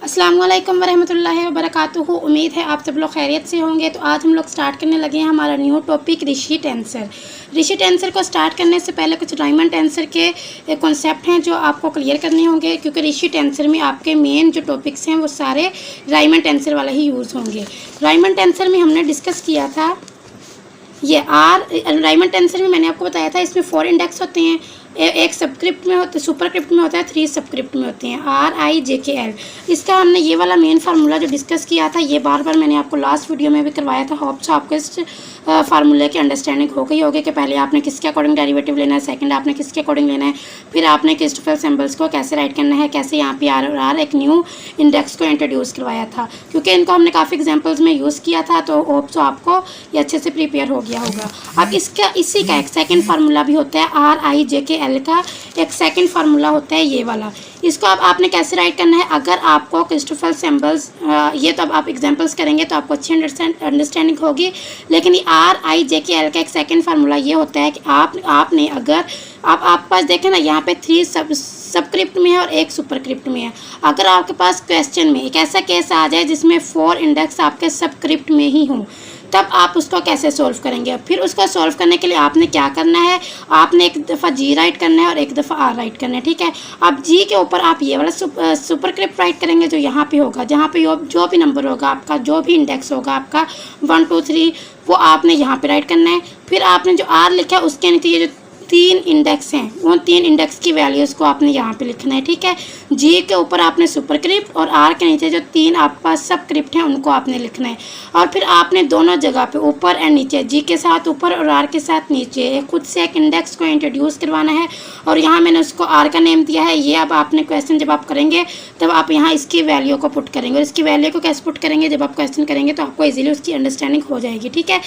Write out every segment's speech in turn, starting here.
अस्सलाम वालेकुम वरहमतुल्लाहि वबरकातुहू। उम्मीद है आप सब लोग खैरियत से होंगे। तो आज हम लोग स्टार्ट करने लगे हैं हमारा न्यू टॉपिक ऋषि टेंसर। ऋषि टेंसर को स्टार्ट करने से पहले कुछ राइमन टेंसर के कॉन्सेप्ट हैं जो आपको क्लियर करने होंगे, क्योंकि ऋषि टेंसर में आपके मेन जो टॉपिक्स हैं वो सारे राइमन टेंसर वाले ही यूज़ होंगे। राइमन टेंसर में हमने डिस्कस किया था ये राइमन टेंसर में मैंने आपको बताया था इसमें 4 इंडेक्स होते हैं, एक सबक्रिप्ट में होते, सुपरक्रिप्ट में होता है, 3 सबक्रिप्ट में होते हैं, RIJKL। इसका हमने ये वाला मेन फार्मूला जो डिस्कस किया था ये बार बार मैंने आपको लास्ट वीडियो में भी करवाया था। होप सो आपको इस फार्मूले की अंडरस्टैंडिंग हो गई होगी कि पहले आपने किसके अकॉर्डिंग डेरिवेटिव लेना है, सेकंड आपने किसके अकॉर्डिंग लेना है, फिर आपने क्रिस्टोफर सिंबल्स को कैसे राइट करना है, कैसे यहाँ पे आर और आर एक न्यू इंडेक्स को इंट्रोड्यूस करवाया था। क्योंकि इनको हमने काफ़ी एग्जाम्पल्स में यूज़ किया था, तो होप सो आपको ये अच्छे से प्रिपेयर हो गया होगा। अब इसी का एक सेकेंड फार्मूला भी होता है, RIJKL का एक सेकंड फार्मूला होता है ये वाला। इसको अब आपने कैसे राइट करना है, अगर आपको क्रिस्टोफर सिंबल्स ये तो अब आप एग्जांपल्स करेंगे तो आपको अच्छी अंडरस्टैंडिंग होगी। लेकिन ये RIJKL का एक सेकंड फार्मूला ये होता है कि आपने अगर आप पास देखें ना, यहाँ पे 3 सबक्रिप्ट में है और 1 सुपरक्रिप्ट में है। अगर आपके पास क्वेश्चन में एक ऐसा केस आ जाए जिसमें 4 इंडेक्स आपके सबक्रिप्ट में ही हों, तब आप उसको कैसे सॉल्व करेंगे। फिर उसको सॉल्व करने के लिए आपने क्या करना है, आपने एक दफ़ा G राइट करना है और एक दफ़ा R राइट करना है, ठीक है। अब G के ऊपर आप ये वाला सुपरक्रिप्ट राइट करेंगे जो यहाँ पे होगा, जहाँ पे जो भी नंबर होगा आपका, जो भी इंडेक्स होगा आपका 1 2 3, वो आपने यहाँ पे राइट करना है। फिर आपने जो R लिखा है उसके नीचे ये जो 3 इंडेक्स हैं, उन 3 इंडेक्स की वैल्यूज़ को आपने यहाँ पे लिखना है, ठीक है। G के ऊपर आपने सुपरक्रिप्ट और R के नीचे जो 3 आपके पास सबक्रिप्ट हैं उनको आपने लिखना है। और फिर आपने दोनों जगह पे ऊपर एंड नीचे, G के साथ ऊपर और R के साथ नीचे खुद से एक इंडेक्स को इंट्रोड्यूस करवाना है। और यहाँ मैंने उसको R का नेम दिया है। ये अब आपने क्वेश्चन जब आप करेंगे तब आप यहाँ इसकी वैल्यू को पुट करेंगे, और इसकी वैल्यू को कैसे पुट करेंगे, जब आप क्वेश्चन करेंगे तो आपको इजीली उसकी अंडरस्टैंडिंग हो जाएगी, ठीक है।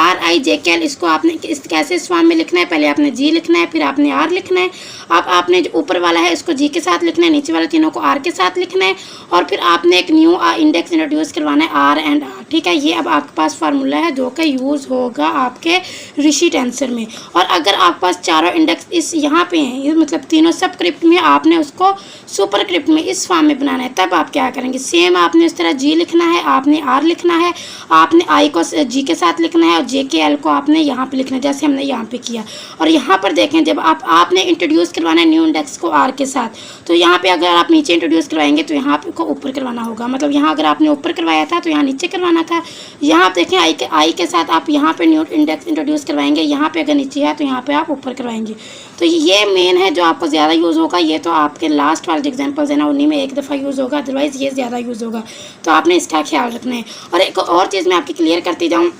RIJKL इसको आपने कैसे इस फॉर्म में लिखना है, पहले आपने G लिखना है, फिर आपने R लिखना है। अब आपने जो ऊपर वाला है इसको G के साथ लिखना है, नीचे वाले तीनों को R के साथ लिखना है, और फिर आपने एक न्यू इंडेक्स इंट्रोड्यूस करवाना है R एंड R, ठीक है। ये अब आपके पास फार्मूला है जो कि यूज़ होगा आपके ऋषि टेंसर में। और अगर आपके पास चारों इंडेक्स इस यहाँ पे हैं, ये मतलब तीनों सबक्रिप्ट में, आपने उसको सुपरक्रिप्ट में इस फॉर्म में बनाना है, तब आप क्या करेंगे, सेम आपने इस तरह G लिखना है, आपने R लिखना है, आपने I को G के साथ लिखना है और JKL को आपने यहाँ पे लिखना है, जैसे हमने यहाँ पे किया। और यहाँ पर देखें, जब आपने इंट्रोड्यूस करवाना है न्यू इंडेक्स को R के साथ, तो यहाँ पे अगर आप नीचे इंट्रोड्यूस करवाएंगे तो यहाँ पे को ऊपर करवाना होगा। मतलब यहाँ अगर आपने ऊपर करवाया था तो यहाँ नीचे करवाना था। यहाँ आप देखें I के साथ आप यहाँ पे न्यू इंडेक्स इंट्रोड्यूस करवाएंगे, यहाँ पे अगर नीचे है तो यहाँ पे आप ऊपर करवाएंगे। तो ये मेन है जो आपको ज़्यादा यूज़ होगा। ये तो आपके लास्ट वाले जो एग्जाम्पल्स है ना उन्हीं में एक दफ़ा यूज़ होगा, अदरवाइज़ ये ज़्यादा यूज़ होगा, तो आपने इसका ख्याल रखना है। और एक और चीज़ मैं आपकी क्लियर करती जाऊँ,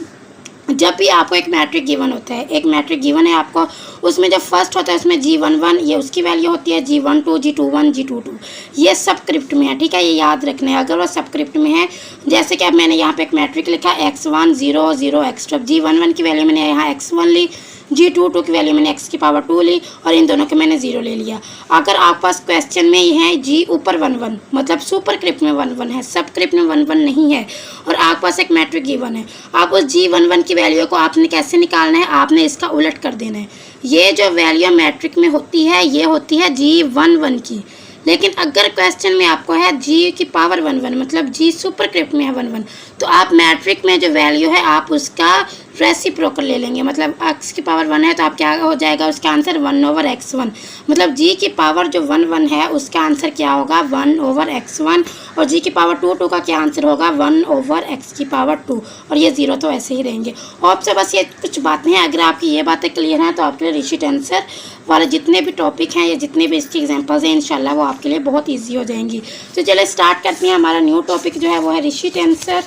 जब भी आपको एक मैट्रिक गिवन होता है, एक मैट्रिक गिवन है आपको, उसमें जो फर्स्ट होता है उसमें G11 ये उसकी वैल्यू होती है, G12 G21 G22 ये सबक्रिप्ट में है, ठीक है। ये याद रखना है अगर वो सबक्रिप्ट में है। जैसे कि अब मैंने यहाँ पे एक मैट्रिक लिखा x1 0 0 x2, G11 की वैल्यू मैंने यहाँ x1 ली, G22 की वैल्यू मैंने x की पावर 2 ली, और इन दोनों के मैंने 0 ले लिया। अगर आपके पास क्वेश्चन में ये है G ऊपर 1 1, मतलब सुपरक्रिप्ट में 1 1 है, सबक्रिप्ट में 1 1 नहीं है, और आपके पास एक मैट्रिक गिवन है, आप उस G11 की वैल्यू को आपने कैसे निकालना है, आपने इसका उलट कर देना है। ये जो वैल्यू मैट्रिक में होती है ये होती है G11 की, लेकिन अगर क्वेश्चन में आपको है G की पावर 1 1, मतलब G सुपरक्रिप्ट में है 1 1, तो आप मैट्रिक में जो वैल्यू है आप उसका रेसिप्रोकल ले लेंगे। मतलब x की पावर 1 है तो आप क्या हो जाएगा, उसका आंसर 1/x1, मतलब G की पावर जो 1 1 है उसका आंसर क्या होगा 1/x1, और G की पावर 2 2 का क्या आंसर होगा 1/x की पावर 2, और ये 0 तो ऐसे ही रहेंगे। और आपसे बस ये कुछ बातें हैं, अगर आपकी ये बातें क्लियर हैं तो आपके लिए ऋषि टेंसर वाले जितने भी टॉपिक हैं या जितने भी इसकी एग्जांपल्स हैं इंशाल्लाह वो आपके लिए बहुत इजी हो जाएंगी। तो चलिए स्टार्ट करते हैं। हमारा न्यू टॉपिक जो है वो है ऋषि टेंसर।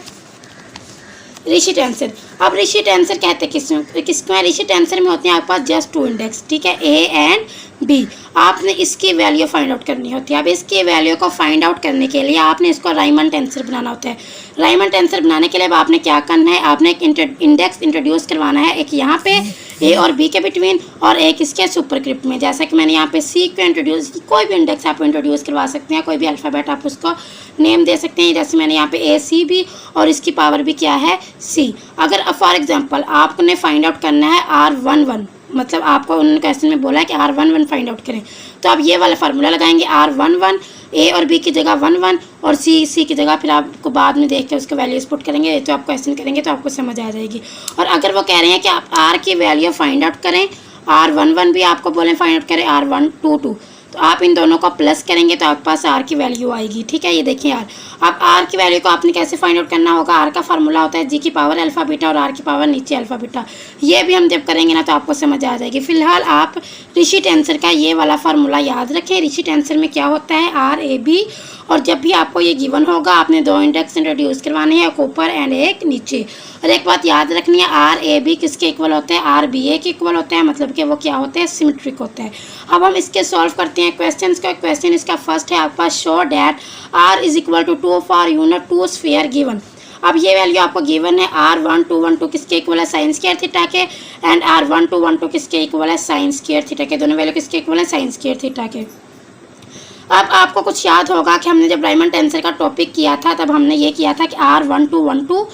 ऋषि टेंसर, अब ऋषि टेंसर कहते किसको है, ऋषि टेंसर में होते हैं आपके पास जस्ट 2 इंडेक्स, ठीक है, A एंड B। आपने इसकी वैल्यू फाइंड आउट करनी होती है। अब इसकी वैल्यू को फाइंड आउट करने के लिए आपने इसको राइमन टेंसर बनाना होता है। राइमन टेंसर बनाने के लिए अब आपने क्या करना है, आपने एक इंडेक्स इंट्रोड्यूस करवाना है, एक यहाँ पे A और B के बिटवीन, और एक इसके सुपरक्रिप्ट में। जैसा कि मैंने यहाँ पे C को इंट्रोड्यूस, कोई भी इंडेक्स आप इंट्रोड्यूस करवा सकते हैं, कोई भी अल्फ़ाबेट आप उसको नेम दे सकते हैं, जैसे मैंने यहाँ पे ACB और इसकी पावर भी क्या है C। अगर फॉर एग्जांपल आपने फाइंड आउट करना है R11, मतलब आपको उन्होंने क्वेश्चन में बोला है कि R11 फाइंड आउट करें, तो आप ये वाला फार्मूला लगाएंगे R11, A और B की जगह 11 और C की जगह फिर आपको बाद में देख के उसके वैल्यूज पुट करेंगे, तो आप क्वेश्चन करेंगे तो आपको समझ आ जाएगी। और अगर वो कह रहे हैं कि आप R की वैल्यू फाइंड आउट करें, R11 भी आपको बोले फाइंड आउट करें, R122, तो आप इन दोनों को प्लस करेंगे तो आपके पास R की वैल्यू आएगी। ठीक है, ये देखिए R। अब R की वैल्यू को आपने कैसे फाइंड आउट करना होगा, R का फार्मूला होता है G की पावर अल्फ़ा बीटा और R की पावर नीचे अल्फ़ा बीटा। ये भी हम जब करेंगे ना तो आपको समझ आ जाएगी। फिलहाल आप रिशी टेंसर का ये वाला फार्मूला याद रखें। रिशी टेंसर में क्या होता है, RAB, और जब भी आपको ये गिवन होगा आपने 2 इंडेक्स इंट्रोड्यूस करवाने हैं, एक ऊपर एंड एक नीचे। और एक बात याद रखनी है, RAB किसके इक्वल होते हैं, RBA के इक्वल होते हैं, मतलब कि वो क्या होते हैं, सिमेट्रिक होते हैं। अब हम इसके सॉल्व करते हैं क्वेश्चन का। क्वेश्चन इसका फर्स्ट है आपके पास, show that R is equal to 2 for unit 2 sphere given. अब ये वैल्यू आपको गिवन है, R1212 किसके इक्वल है, साइन स्क्वायर थीटा के, एंड R1212 किसके इक्वल है, साइन स्क्वायर थीटा के। दोनों वैल्यू किसके इक्वल है, साइन स्क्वायर थीटा के। अब आपको कुछ याद होगा कि हमने जब राइमन टेंसर का टॉपिक किया था तब हमने ये किया था कि R1212,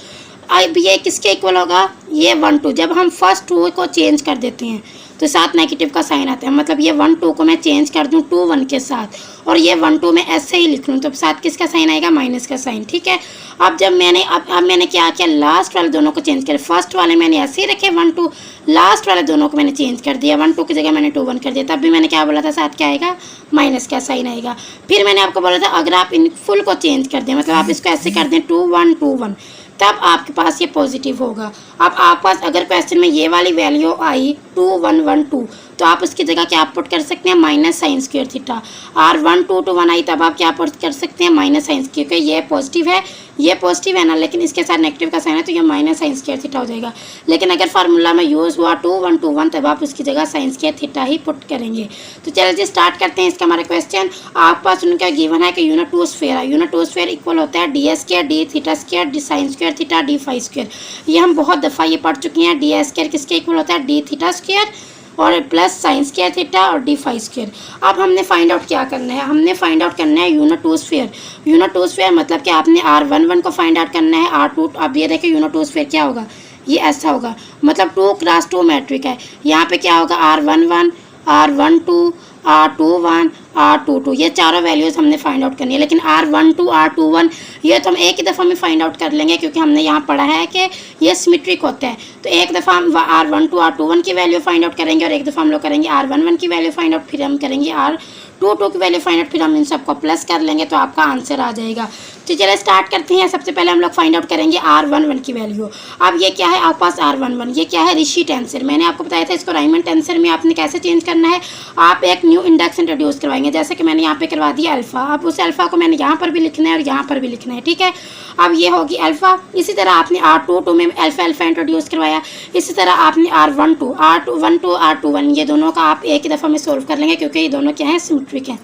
अब ये किसके इक्वल होगा, ये 12। जब हम फर्स्ट 2 को चेंज कर देते हैं तो साथ नेगेटिव का साइन आता है, मतलब ये 1 2 को मैं चेंज कर दूं 2 1 के साथ, और ये 1 2 में ऐसे ही लिख लूँ तो साथ किसका साइन आएगा, माइनस का साइन। ठीक है, अब जब मैंने अब मैंने क्या किया, लास्ट वाले दोनों को चेंज किया। फर्स्ट वाले मैंने ऐसे ही रखे 1 2, लास्ट वाले दोनों को मैंने चेंज कर दिया, 1 2 की जगह मैंने 2 1 कर दिया। तब भी मैंने क्या बोला था, साथ क्या आएगा, माइनस का साइन आएगा। फिर मैंने आपको बोला था अगर आप इन फुल को चेंज कर दें, मतलब आप इसको ऐसे कर दें 2 1 2 1, तब आपके पास ये पॉजिटिव होगा। अब आपके पास अगर क्वेश्चन में ये वाली वैल्यू आई 2 1 1 2, तो आप उसकी जगह क्या पुट कर सकते हैं, minus sign square theta. R1221 आई तब आप क्या पुट कर सकते हैं, माइनस साइन, क्योंकि ये पॉजिटिव है ना, लेकिन इसके साथ नेगेटिव का साइन है तो ये माइनस साइन स्क्वायर थीटा हो जाएगा। लेकिन अगर फार्मूला में यूज़ हुआ 2 1 2 1, तब आप उसकी जगह साइन स्क्वायर थीटा ही पुट करेंगे। तो चलिए जी स्टार्ट करते हैं इसका हमारा क्वेश्चन। आपके पास उनका गिवन है कि यूनिट 2 स्फीयर है, यूनिट 2 स्फीयर इक्वल होता है d square d theta square d sine square theta d phi square. ये हम बहुत दफ़ा ये पढ़ चुके हैं। डी स्क्वायर किसके इक्वल होता है, डी थीटा स्क्वायर और प्लस साइन स्क्वायर थीटा और डी फाई स्क्वायर। अब हमने फाइंड आउट क्या करना है, हमने फाइंड आउट करना है यूनिट 2 स्फीयर। यूनिट 2 स्फीयर मतलब कि आपने R11 को फाइंड आउट करना है, R2। अब ये देखिए यूनिट 2 स्फीयर क्या होगा, ये ऐसा होगा, मतलब 2 क्रॉस 2 मैट्रिक है। यहाँ पे क्या होगा, R11 R12 R21 R22, ये चारों वैल्यूज़ हमने फाइंड आउट करनी है। लेकिन R12 R21 ये तो हम एक ही दफ़ा में फाइंड आउट कर लेंगे, क्योंकि हमने यहाँ पढ़ा है कि ये सिमेट्रिक होता है। तो एक दफ़ा हम R12 R21 की वैल्यू फाइंड आउट करेंगे और एक दफ़ा हम लोग करेंगे R11 की वैल्यू फाइंड आउट, फिर हम करेंगे R22 की वैल्यू फाइंड आउट, फिर हम इन सबको प्लस कर लेंगे तो आपका आंसर आ जाएगा। तो चलिए स्टार्ट करते हैं। सबसे पहले हम लोग फाइंड आउट करेंगे R11 की वैल्यू। अब ये क्या है आपके पास R11, ये क्या है, रिशी टेंसर। मैंने आपको बताया था इसको राइमन टेंसर में आपने कैसे चेंज करना है, आप एक न्यू इंडेक्स इंट्रोड्यूस करवाएंगे। जैसे कि मैंने यहाँ पे करवा दिया अल्फ़ा, अब उस अल्फ़ा को मैंने यहाँ पर भी लिखना है और यहाँ पर भी लिखना है। ठीक है, अब ये होगी अल्फ़ा। इसी तरह आपने R22 में अल्फ़ा इंट्रोड्यूस करवाया, इसी तरह आपने R12 R21 ये दोनों का आप एक ही दफ़ा में सोल्व कर लेंगे, क्योंकि ये दोनों क्या है, सिमेट्रिक हैं,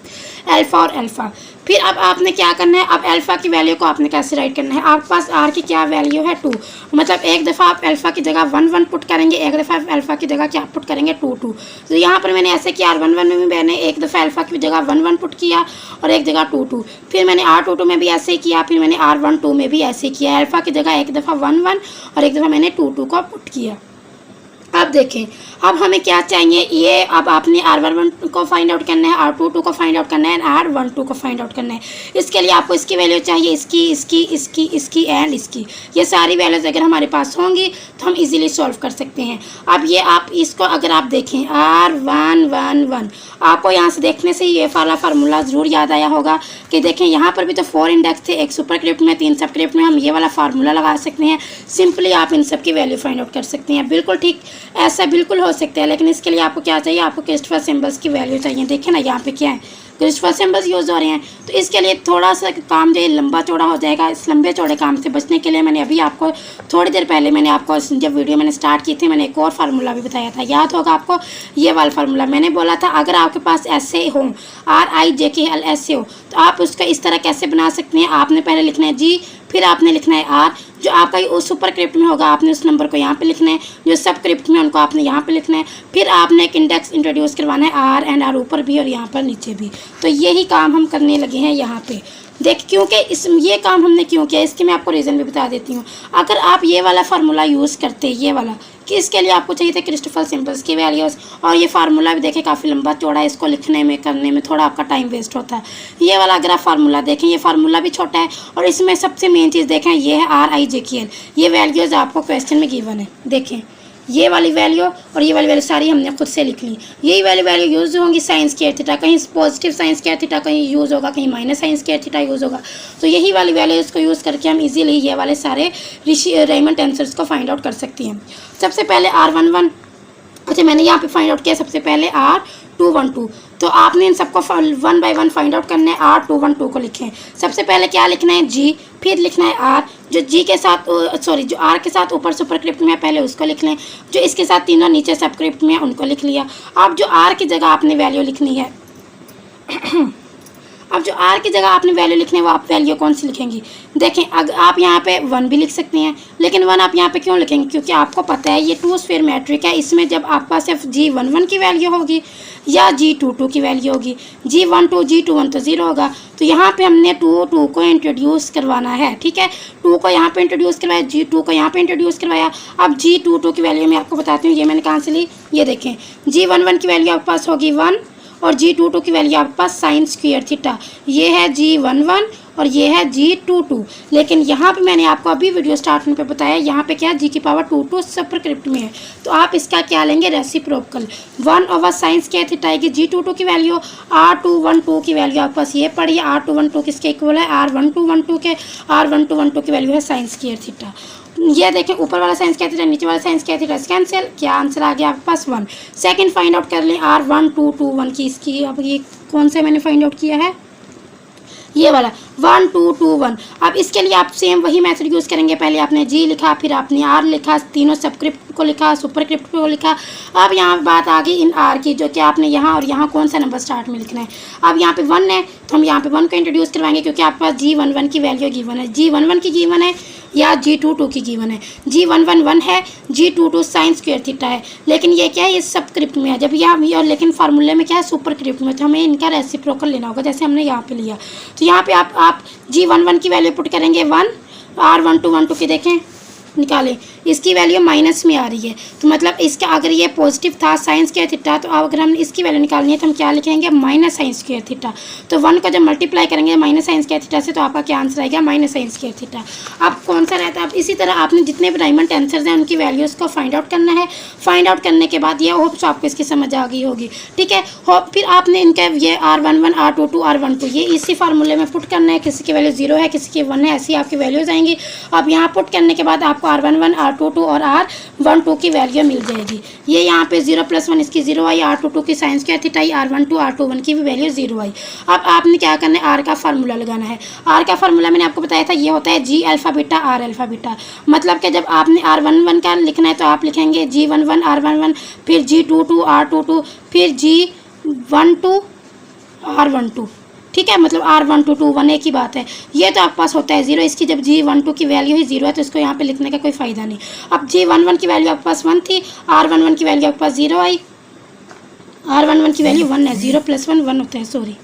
अल्फ़ा और अल्फ़ा। फिर अब आपने क्या करना है, अब अल्फ़ा की वैल्यू को आपने कैसे राइट करना है। आपके पास R की क्या वैल्यू है, 2, मतलब एक दफ़ा आप अल्फ़ा की जगह 1 1 पुट करेंगे, एक दफ़ा अल्फ़ा की जगह क्या पुट करेंगे, 2 2। तो यहाँ पर मैंने ऐसे किया, R11 में भी मैंने एक दफ़ा अल्फ़ा की जगह 1 1 पुट किया और एक जगह 2 2। फिर मैंने R22 में भी ऐसे ही किया, फिर मैंने R12 में भी ऐसे किया, अल्फ़ा की जगह एक दफ़ा 1 1 और एक दफ़ा मैंने 2 2 को पुट किया। अब देखें, अब हमें क्या चाहिए, ये अब आपने R11 को फाइंड आउट करना है, R22 को फाइंड आउट करना है, R12 को फाइंड आउट करना है। इसके लिए आपको इसकी वैल्यू चाहिए, इसकी एंड इसकी। ये सारी वैल्यूज अगर हमारे पास होंगी तो हम इजीली सॉल्व कर सकते हैं। अब ये आप इसको अगर आप देखें R111, आपको यहाँ से देखने से ये वाला फार्मूला ज़रूर याद आया होगा कि देखें यहाँ पर भी तो 4 इंडेक्स थे, एक सुपरस्क्रिप्ट में 3 सबस्क्रिप्ट में। हम ये वाला फार्मूला लगा सकते हैं, सिंपली आप इन सब की वैल्यू फाइंड आउट कर सकते हैं। बिल्कुल ठीक ऐसा बिल्कुल हो सकता है, लेकिन इसके लिए आपको क्या चाहिए, आपको क्रिस्टोफर सिंबल्स की वैल्यू चाहिए। देखें ना यहाँ पे क्या है, क्रिस्टोफर सिंबल्स यूज़ हो रहे हैं, तो इसके लिए थोड़ा सा काम जो है लंबा चौड़ा हो जाएगा। इस लंबे चौड़े काम से बचने के लिए मैंने अभी आपको थोड़ी देर पहले मैंने आपको जब वीडियो मैंने स्टार्ट की थी, मैंने एक और फार्मूला भी बताया था, याद होगा आपको, ये वाला फार्मूला। मैंने बोला था अगर आपके पास ऐसे हो, RIJKL ऐसे हो, तो आप उसका इस तरह कैसे बना सकते हैं। आपने पहले लिखना है G, फिर आपने लिखना है R, जो आपका उस सुपर क्रिप्ट में होगा आपने उस नंबर को यहाँ पे लिखना है, जो सब क्रिप्ट में उनको आपने यहाँ पे लिखना है। फिर आपने एक इंडेक्स इंट्रोड्यूस करवाना है, R एंड R ऊपर भी और यहाँ पर नीचे भी। तो यही काम हम करने लगे हैं यहाँ पे। देख क्योंकि ये काम हमने क्यों किया इसके मैं आपको रीज़न भी बता देती हूँ। अगर आप ये वाला फार्मूला यूज़ करते, ये वाला, कि इसके लिए आपको चाहिए थे क्रिस्टोफर सिंपल्स की वैल्यूज़, और ये फार्मूला भी देखें काफ़ी लंबा चौड़ा है, इसको लिखने में करने में थोड़ा आपका टाइम वेस्ट होता है। ये वाला अगर आप फार्मूला देखें, ये फार्मूला भी छोटा है, और इसमें सबसे मेन चीज़ देखें ये है RIJKL। ये वैल्यूज़ आपको क्वेश्चन में गिवन है। देखें ये वाली वैल्यू और ये वाली वैल्यू सारी हमने खुद से लिख ली। यही वाली वैल्यू यूज़ होंगी साइंस केयर थीटा, कहीं पॉजिटिव साइंस केयर थीटा कहीं यूज़ होगा, कहीं minus sine square theta use होगा। तो यही वाली वैल्यूज़ को यूज़ करके हम इजीली ये वाले सारे रायमंड टेंसर्स को फाइंड आउट कर सकती हैं। सबसे पहले R11, अच्छा मैंने यहाँ पे फाइंड आउट किया सबसे पहले R212। तो आपने इन सबको 1 बाय 1 फाइंड आउट करना है। R212 को लिखें। सबसे पहले क्या लिखना है G, फिर लिखना है R, जो G के साथ जो R के साथ ऊपर सुपरस्क्रिप्ट में है पहले उसको लिख लें, जो इसके साथ तीनों नीचे सबस्क्रिप्ट में है उनको लिख लिया। अब जो R की जगह आपने वैल्यू लिखनी है अब जो R की जगह आपने वैल्यू लिखनी है वो आप वैल्यू कौन सी लिखेंगी? देखें अगर आप यहाँ पे 1 भी लिख सकती हैं, लेकिन 1 आप यहाँ पे क्यों लिखेंगे? क्योंकि आपको पता है ये 2 स्फीयर मैट्रिक है, इसमें जब आपके पास सिर्फ G11 की वैल्यू होगी या G22 की वैल्यू होगी, G12 G21 तो 0 होगा। तो यहाँ पे हमने 2 को इंट्रोड्यूस करवाना है, ठीक है। 2 को यहाँ पे इंट्रोड्यूस करवाया, G2 को यहाँ पे इंट्रोड्यूस करवाया। अब G22 की वैल्यू मैं आपको बताती हूँ, ये मैंने कहाँ से ली, ये देखें G11 की वैल्यू आपके पास होगी 1 और G22 की वैल्यू आपके पास साइन स्क्वायर थीटा। ये है G11 और ये है G22। लेकिन यहाँ पे मैंने आपको अभी वीडियो स्टार्ट होने पे बताया यहाँ पे क्या G की पावर 2 सुपरस्क्रिप्ट में है, तो आप इसका क्या लेंगे रेसिप्रोकल। 1/sin स्क्वायर थीटा आएगी G22 की वैल्यू। R212 की वैल्यू आपके पास ये पड़ी, R212 किसके इक्वल है R1212 के। R1212 की वैल्यू है साइन स्क्वायर थीटा। ये देखें ऊपर वाला साइंस क्या थीटा, नीचे वाला साइंस क्या थीटा, कैंसिल, क्या आंसर आ गया आपके पास 1। सेकंड फाइंड आउट कर लें R1221 की, इसकी अब ये कौन से मैंने फाइंड आउट किया है, ये वाला 1221। अब इसके लिए आप सेम वही मेथड यूज़ करेंगे। पहले आपने G लिखा, फिर आपने R लिखा, तीनों सबस्क्रिप्ट को लिखा, सुपरस्क्रिप्ट को लिखा। अब यहाँ बात आ गई इन R की, जो कि आपने यहाँ और यहाँ कौन सा नंबर स्टार्ट में लिखना है। अब यहाँ पे 1 है तो हम यहाँ पे 1 को इंट्रोड्यूस करवाएंगे, क्योंकि आपके पास G11 की वैल्यू गिवन है। G11 की गिवन है या G22 की गिवन है। G11 1 है, G22 साइन स्क्वायर थीटा है, लेकिन ये क्या है, ये सबस्क्रिप्ट में है। जब यहाँ और लेकिन फार्मूले में क्या है, सुपरस्क्रिप्ट में, तो हमें इनका रेसिप्रोकल लेना होगा, जैसे हमने यहाँ पे लिया। तो यहाँ पे आप G11 की वैल्यू पुट करेंगे 1, R1212 की देखें निकालें, इसकी वैल्यू माइनस में आ रही है, तो मतलब इसका अगर ये पॉजिटिव था साइन स्क्वायर थीटा, तो अब अगर हम इसकी वैल्यू निकालनी है तो हम क्या लिखेंगे माइनस साइन स्क्वायर थीटा। तो 1 को जब मल्टीप्लाई करेंगे माइनस साइन स्क्वायर थीटा से, तो आपका क्या आंसर आएगा माइनस साइन स्क्वायर थीटा। अब कौन सा रहता है, अब इसी तरह आपने जितने भी रायमंड टेंसर्स हैं उनकी वैल्यूज़ को फाइंड आउट करना है। फाइंड आउट करने के बाद ये होप्स आपको इसकी समझ आ गई होगी, ठीक है। होप फिर आपने इनके ये R11 R22 R12 ये इसी फार्मूले में पुट करना है। किसी की वैल्यू 0 है, किसी की 1 है, ऐसी आपकी वैल्यूज़ आएंगी। अब यहाँ पुट करने के बाद आपको R11 R22 और R12 की वैल्यू मिल जाएगी। ये यहाँ पे 0 + 1 इसकी 0 आई, R22 की साइन स्क्वायर थीटा आई, R12 R21 की भी वैल्यू 0 आई। अब आपने क्या करना है, R का फार्मूला लगाना है। R का फार्मूला मैंने आपको बताया था, ये होता है G alpha beta R alpha beta. मतलब कि जब आपने R11 का लिखना है तो आप लिखेंगे G11 R11, फिर G22 R22, फिर G12 R12, ठीक है। मतलब R12 1 एक ही बात है। ये तो आपके पास होता है 0, इसकी जब G12 की वैल्यू ही 0 है तो इसको यहाँ पे लिखने का कोई फ़ायदा नहीं। अब G11 की वैल्यू आपके पास 1 थी, R11 की वैल्यू आपके पास 0 आई, R11 की वैल्यू 1 है, 0 + 1 1 होता है, सॉरी,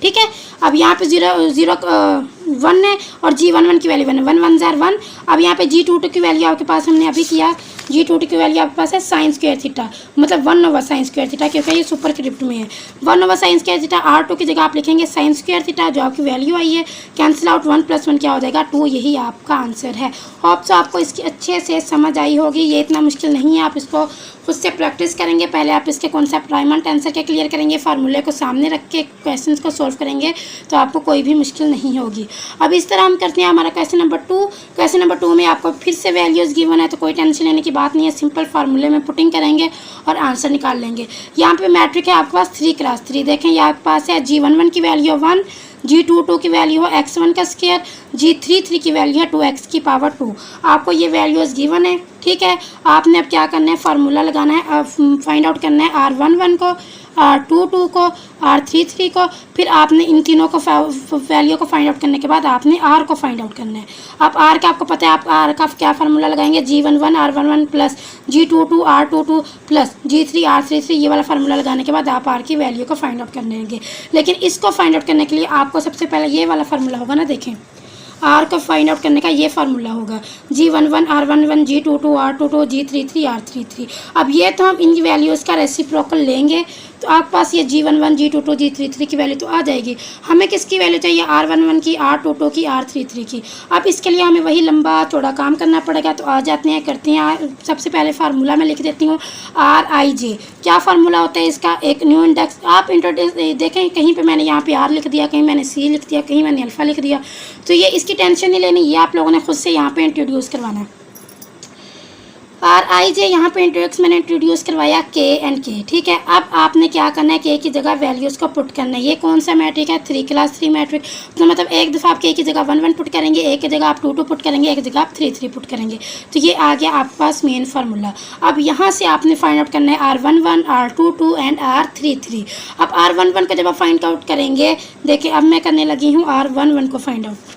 ठीक है। अब यहाँ पे 1 है और G11 की वैल्यू 1 है, 1 1 जार 1। अब यहाँ पे G22 की वैल्यू आपके पास हमने अभी किया, G22 की वैल्यू आपके पास है साइन स्क्वायर थीटा, मतलब 1/sin स्क्वायर थीटा, क्योंकि ये सुपरस्क्रिप्ट में है। 1/sin square theta. R2 की जगह आप लिखेंगे साइन स्क्वायर थीटा, जो आपकी वैल्यू आई है। कैंसिल आउट 1 + 1 क्या हो जाएगा 2, यही आपका आंसर है। होप सो आपको इसकी अच्छे से समझ आई होगी। ये इतना मुश्किल नहीं है, आप इसको खुद से प्रैक्टिस करेंगे। पहले आप इसके कॉन्सेप्ट रायमंड आंसर के क्लियर करेंगे, फार्मूले को सामने रख के क्वेश्चंस को सॉल्व करेंगे, तो आपको कोई भी मुश्किल नहीं होगी। अब इस तरह हम करते हैं हमारा क्वेश्चन नंबर 2। क्वेश्चन नंबर 2 में आपको फिर से वैल्यूज़ गिवन है, तो कोई टेंशन लेने की बात नहीं है। सिंपल फार्मूले में पुटिंग करेंगे और आंसर निकाल लेंगे। यहाँ पे मैट्रिक है आपके पास 3x3। देखें ये आपके पास है G11 की वैल्यू 1, G22 की वैल्यू है x1 का स्क्वायर, G33 की वैल्यू है 2x की पावर 2। आपको ये वैल्यूज़ गिवन है, ठीक है। आपने अब क्या करना है, फार्मूला लगाना है, फाइंड आउट करना है R11 को। R22 को, R33 को, फिर आपने इन तीनों को वैल्यू को फाइंड आउट करने के बाद आपने R को फाइंड आउट करना है। अब R का आपको पता है, आप R का क्या फार्मूला लगाएंगे, G11 R11 plus G22 R22 plus G3 R33, ये वाला फार्मूला लगाने के बाद आप R की वैल्यू को फाइंड आउट करने लेंगे। लेकिन इसको फाइंड आउट करने के लिए आपको सबसे पहले ये वाला फार्मूला होगा ना, देखें R को फाइंड आउट करने का ये फार्मूला होगा, G11 R11 G22 R22 G33 R33। अब ये तो हम इन वैल्यूज़ का रेसिप्रोकल लेंगे तो आपके पास ये G11 G22 G33 की वैल्यू तो आ जाएगी। हमें किसकी वैल्यू चाहिए, R11 की, R22 की, R33 की। अब इसके लिए हमें वही लंबा चौड़ा काम करना पड़ेगा। तो आ जाते हैं, करते हैं। सबसे पहले फार्मूला मैं लिख देती हूँ, RIJ। क्या फार्मूला होता है इसका, एक न्यू इंडेक्स। आप इंट्रोड्यूस देखें, कहीं पे मैंने यहाँ पे R लिख दिया, कहीं मैंने C लिख दिया, कहीं मैंने अल्फ़ा लिख दिया, तो ये इसकी टेंशन नहीं लेनी, ये आप लोगों ने खुद से यहाँ पे इंट्रोड्यूस करवाना है। RIJ यहाँ पे मैंने इंट्रोड्यूस करवाया K एंड K, ठीक है। अब आपने क्या करना है, K की जगह वैल्यूज़ को पुट करना है। ये कौन सा मैट्रिक है, 3 क्लास 3 मैट्रिक। तो मतलब एक दफ़ा आप K की जगह 1 1 पुट करेंगे, एक की जगह आप 2 2 पुट करेंगे, एक की जगह आप 3 3 पुट करेंगे। तो ये आ गया आपके पास मेन फार्मूला। अब यहाँ से आपने फाइंड आउट करना है R11 R22 एंड R33। अब R11 को जब आप फाइंड आउट करेंगे, देखिए अब मैं करने लगी हूँ R11 को फाइंड आउट।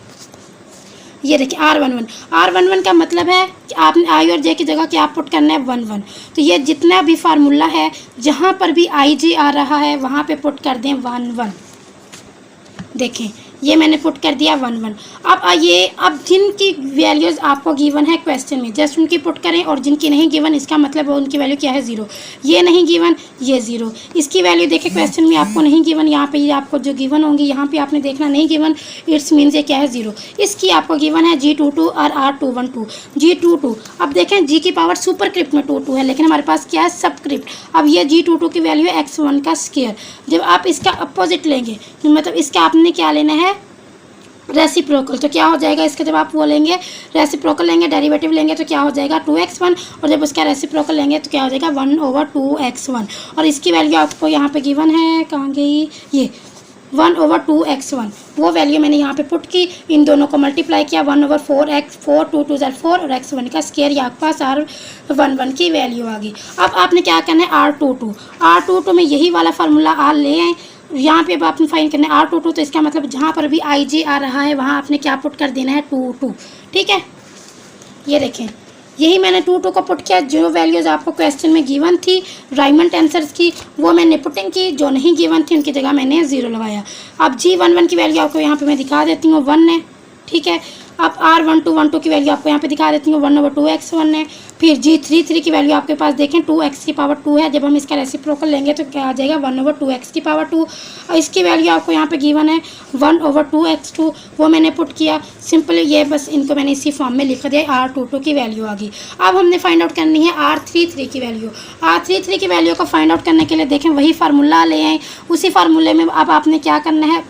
ये देखिए R11 का मतलब है कि आपने I और J की जगह क्या पुट करना है, 1 1। तो ये जितना भी फार्मूला है, जहाँ पर भी IJ आ रहा है वहाँ पे पुट कर दें 1 1। देखें ये मैंने पुट कर दिया 1 1। अब जिनकी वैल्यूज़ आपको गिवन है क्वेश्चन में, जस्ट उनकी पुट करें, और जिनकी नहीं गिवन इसका मतलब उनकी वैल्यू क्या है, 0। ये नहीं गिवन, ये 0। इसकी वैल्यू देखें क्वेश्चन में आपको नहीं गिवन, यहाँ पे ये आपको जो गिवन होंगी यहाँ पे आपने देखना नहीं गिवन, इट्स मीन्स ये क्या है, 0। इसकी आपको गिवन है G22 और R212 G22। अब देखें G की पावर सुपरस्क्रिप्ट में 2 2 है, लेकिन हमारे पास क्या है, सबस्क्रिप्ट। अब ये G22 की वैल्यू है x1 का स्क्वायर। जब आप इसका अपोजिट लेंगे, मतलब इसका आपने क्या लेना है, रेसिप्रोकल। तो क्या हो जाएगा इसका, जब आप वो लेंगे रेसिप्रोकल लेंगे, डेरिवेटिव लेंगे, तो क्या हो जाएगा 2x1, और जब उसका रेसिप्रोकल लेंगे तो क्या हो जाएगा 1/2x1। और इसकी वैल्यू आपको यहाँ पे गिवन है, कहाँ गई, ये 1/2x1। वो वैल्यू मैंने यहाँ पे पुट की, इन दोनों को मल्टीप्लाई किया, 1/4x 4 2 2 4 और x1 का स्क्वायर, ये आपके पास R11 की वैल्यू आ गई। अब आपने क्या करना है, R22 में यही वाला फार्मूला R ले आए। यहाँ पे अब आपने फाइंड करना है R22, तो इसका मतलब जहाँ पर भी IJ आ रहा है वहाँ आपने क्या पुट कर देना है, 2 2, ठीक है। ये देखें, यही मैंने 2 2 को पुट किया। जो वैल्यूज़ आपको क्वेश्चन में गिवन थी राइमंड टेंसर्स की, वो मैंने पुटिंग की, जो नहीं गिवन थी उनकी जगह मैंने 0 लगाया। अब G11 की वैल्यू आपको यहाँ पे मैं दिखा देती हूँ, 1 है, ठीक है। अब R12 की वैल्यू आपको यहाँ पे दिखा देती हूँ, 1/2x1 है। फिर G33 की वैल्यू आपके पास देखें 2x की पावर 2 है। जब हम इसका रेसिप्रोकल लेंगे तो क्या आ जाएगा, 1/2x की पावर 2। और इसकी वैल्यू आपको यहाँ पे गिवन है 1/2x2, वो मैंने पुट किया। सिंपली ये बस इनको मैंने इसी फॉर्म में लिख दिया, R22 की वैल्यू आ गई। अब हमने फाइंड आउट करनी है R33 की वैल्यू। R33 की वैल्यू को फाइंड आउट करने के लिए देखें वही फार्मूला ले आए। उसी फार्मूले में अब आपने क्या करना है,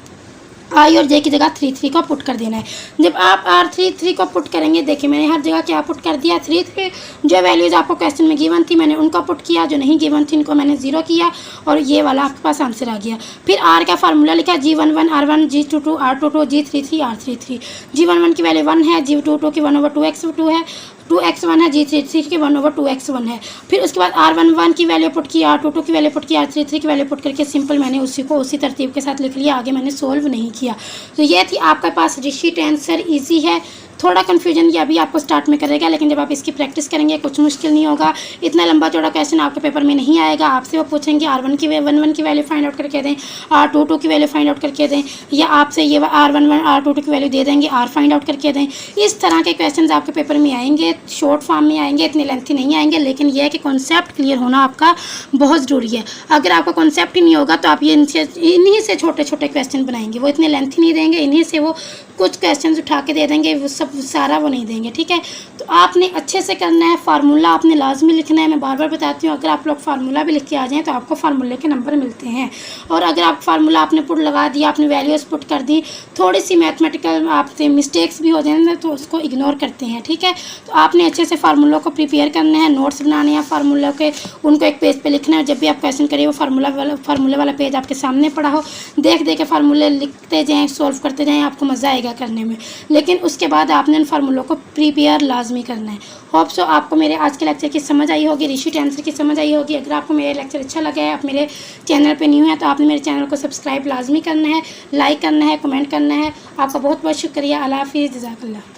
I और J की जगह 3 3 को पुट कर देना है। जब आप R33 को पुट करेंगे, देखिए मैंने हर जगह क्या पुट कर दिया, 3 3। जो वैल्यूज़ आपको क्वेश्चन में गिवन थी मैंने उनको पुट किया, जो नहीं गिवन थी इनको मैंने 0 किया, और ये वाला आपके पास आंसर आ गया। फिर R का फार्मूला लिखा, G11 R1 G22 R22 G33 R33। G11 की वैल्यू 1 है, G22 की 1/2x2 है, 2x1 है, G33 की 1/2x1 है। फिर उसके बाद R11 की वैल्यू पुट की, R22 की वैल्यू पुट की, R33 की वैल्यू पुट करके सिंपल मैंने उसी को उसी तरतीब के साथ लिख लिया, आगे मैंने सोल्व नहीं किया। तो ये थी आपके पास रिशी टेंसर। ईजी है, थोड़ा कन्फ्यूजन ये अभी आपको स्टार्ट में करेगा, लेकिन जब आप इसकी प्रैक्टिस करेंगे कुछ मुश्किल नहीं होगा। इतना लंबा चौड़ा क्वेश्चन आपके पेपर में नहीं आएगा। आपसे वो पूछेंगे R1 की 1 की वैल्यू फाइंड आउट करके दें, R22 की वैल्यू फाइंड आउट करके दें, या आपसे ये R11 R22 की वैल्यू दे देंगे, R फाइंड आउट करके दें। इस तरह के क्वेश्चन आपके पेपर में आएंगे, शॉर्ट फॉर्म में आएंगे, इतने लेंथी नहीं आएंगे। लेकिन यह है कि कॉन्सेप्ट क्लियर होना आपका बहुत ज़रूरी है। अगर आपका कॉन्सेप्ट ही नहीं होगा तो आप ये इन्हीं से छोटे छोटे क्वेश्चन बनाएंगे, वो इतने लेंथी नहीं देंगे, इन्हीं से वो कुछ क्वेश्चन उठा के दे देंगे, वो सब सारा वो नहीं देंगे, ठीक है। तो आपने अच्छे से करना है, फार्मूला आपने लाजमी लिखना है। मैं बार बार बताती हूँ, अगर आप लोग फार्मूला भी लिख के आ जाएँ तो आपको फार्मूले के नंबर मिलते हैं। और अगर आप फार्मूला आपने पुट लगा दिया, आपने वैल्यूज़ पुट कर दी, थोड़ी सी मैथमेटिकल आपसे मिस्टेक्स भी हो जाएंगे तो उसको इग्नोर करते हैं, ठीक है। तो आपने अच्छे से फार्मूलों को प्रिपेयर करना है, नोट्स बनाने हैं फार्मूलों के, उनको एक पेज पे लिखना है। जब भी आप क्वेश्चन करिए वो फार्मूले वाला पेज आपके सामने पड़ा हो, देख के फार्मूले लिखते जाएँ, सॉल्व करते जाएँ, आपको मज़ा आएगा लगेगा करने में, लेकिन उसके बाद आपने उन फार्मूलों को प्रिपेयर लाजमी करना है। होप सो आपको मेरे आज के लेक्चर की समझ आई होगी, रिशी टेंसर की समझ आई होगी। अगर आपको मेरा लेक्चर अच्छा लगा है, आप मेरे चैनल पे न्यू हैं, तो आपने मेरे चैनल को सब्सक्राइब लाजमी करना है, लाइक करना है, कमेंट करना है। आपका बहुत बहुत शुक्रिया। अल्लाह हाफिज़, जज़ाकल्लाह।